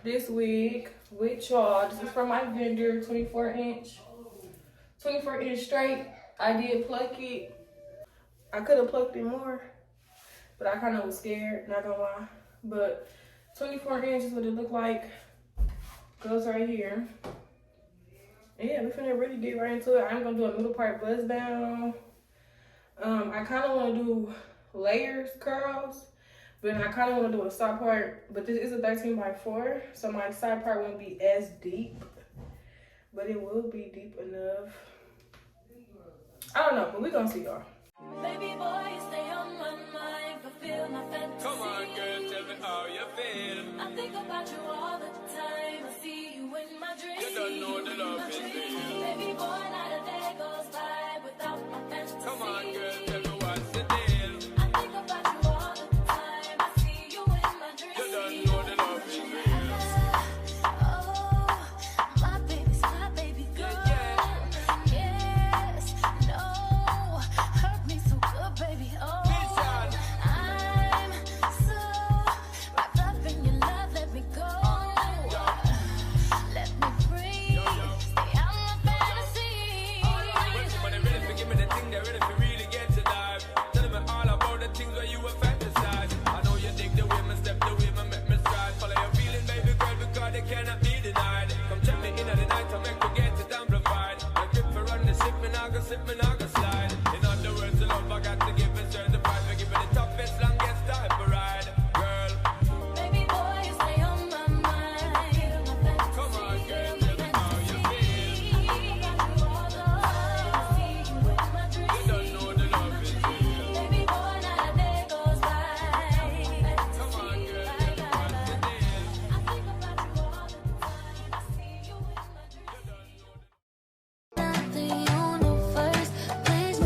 this wig with y'all. This is from my vendor, 24 inch straight. I did pluck it. I could have plucked it more, but I kind of was scared, not gonna lie. But 24 inch is what it looked like. Goes right here. Yeah, we're finna really get right into it. I'm gonna do a middle part buzz down. I kind of want to do layers curls, but I kind of want to do a side part. But this is a 13x4, so my side part won't be as deep, but it will be deep enough. I don't know, but we're gonna see y'all. Baby boy, stay on my mind, fulfill my fantasy. Come on, girl, tell me how you feel. I think about you all the time. I see you in my dreams. You don't know the love is real. Baby boy, not a day goes by without my fantasy. Come on, girl, tell me what's the deal. I think about you all the time. I see you in my dreams. You don't know the love is real. Oh, my baby's my baby girl. Yes, no, hurt me so good, baby. Oh, I'm so wrapped up in your love. Let me go. Let me breathe. Stay out my fantasy. When they're ready to give me the thing, they're ready to really get to dive. Tell me all about the things where you were fantasize. I know you dig the way my step, the way my make me stride. Follow your feeling, baby girl, because they cannot be denied. Come check me in at the night, I make me get it amplified. The grip for run the ship, me not go slip, me not go slide. In other words, the love I got to give is certified. We give me the toughest, longest type of ride. Girl, Baby boy, you stay on my mind. come on, girl, tell me how you feel. I think about you all the time. I see you in my dreams. You don't know the love is real. Baby boy, not a day goes by. Come on, girl, tell me what's the deal. I think about you all the time. I see you in my dreams. You don't know the Not the universe, please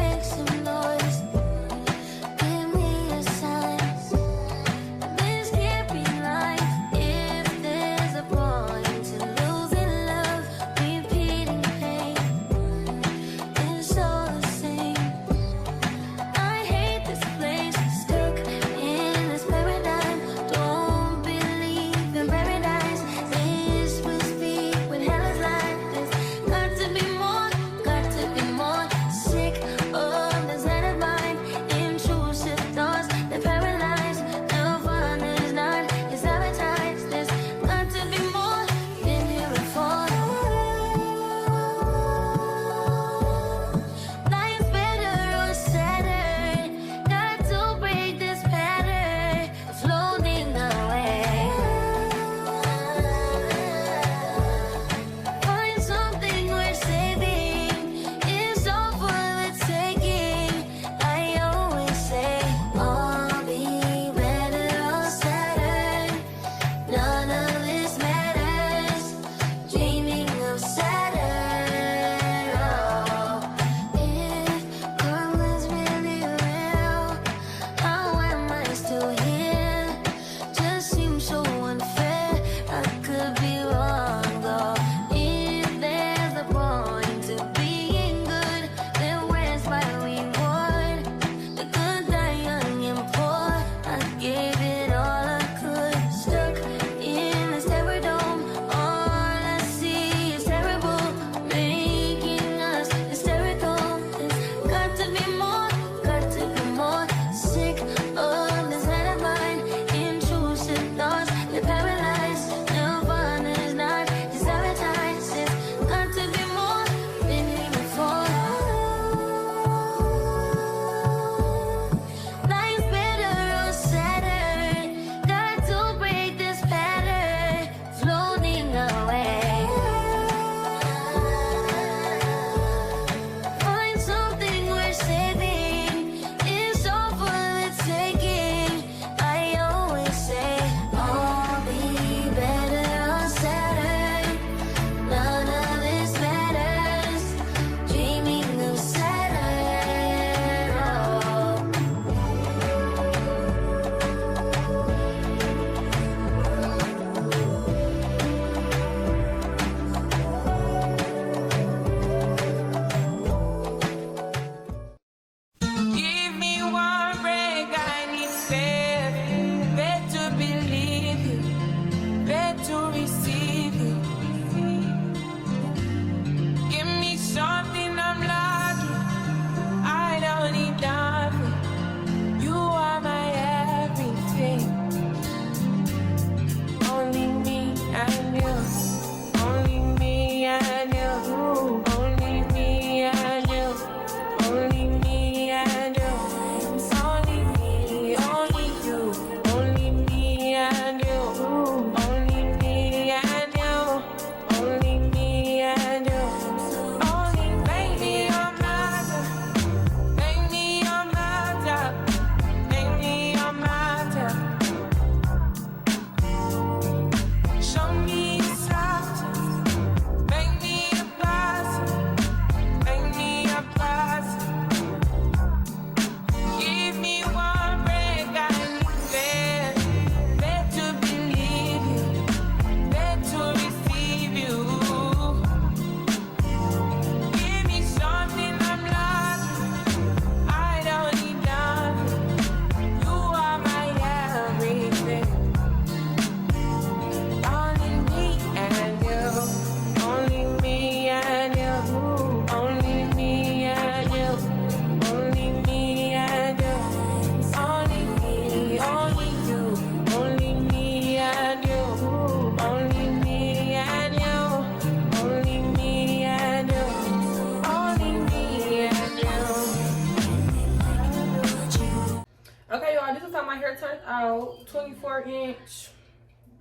out 24 inch.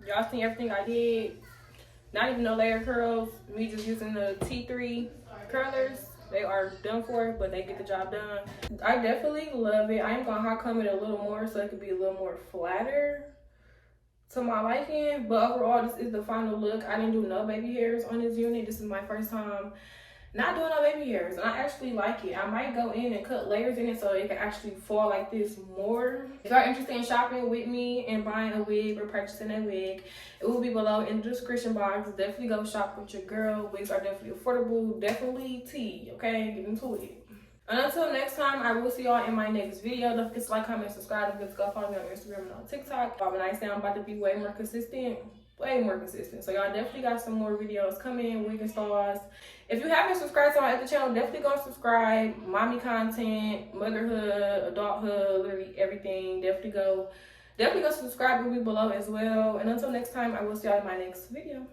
Y'all seen everything I did. Not even no layer curls. Me just using the T3 curlers. They are done for, but they get the job done. I definitely love it. I am gonna hot comb it a little more so it could be a little more flatter to my liking. But overall, this is the final look. I didn't do no baby hairs on this unit. This is my first time not doing no baby hairs, and I actually like it. I might go in and cut layers in it so it can actually fall like this more. If y'all interested in shopping with me and buying a wig or purchasing a wig, it will be below in the description box. Definitely go shop with your girl. Wigs are definitely affordable. Definitely tea, okay? Get into it. And until next time, I will see y'all in my next video. Don't forget to like, comment, subscribe. Don't forget to go follow me on Instagram and on TikTok. When I say I'm about to be way more consistent. So y'all definitely got some more videos coming, wig and stars. If you haven't subscribed to my other channel, definitely go subscribe. Mommy content, motherhood, adulthood, literally everything. Definitely go subscribe. It will be below as well. And until next time, I will see y'all in my next video.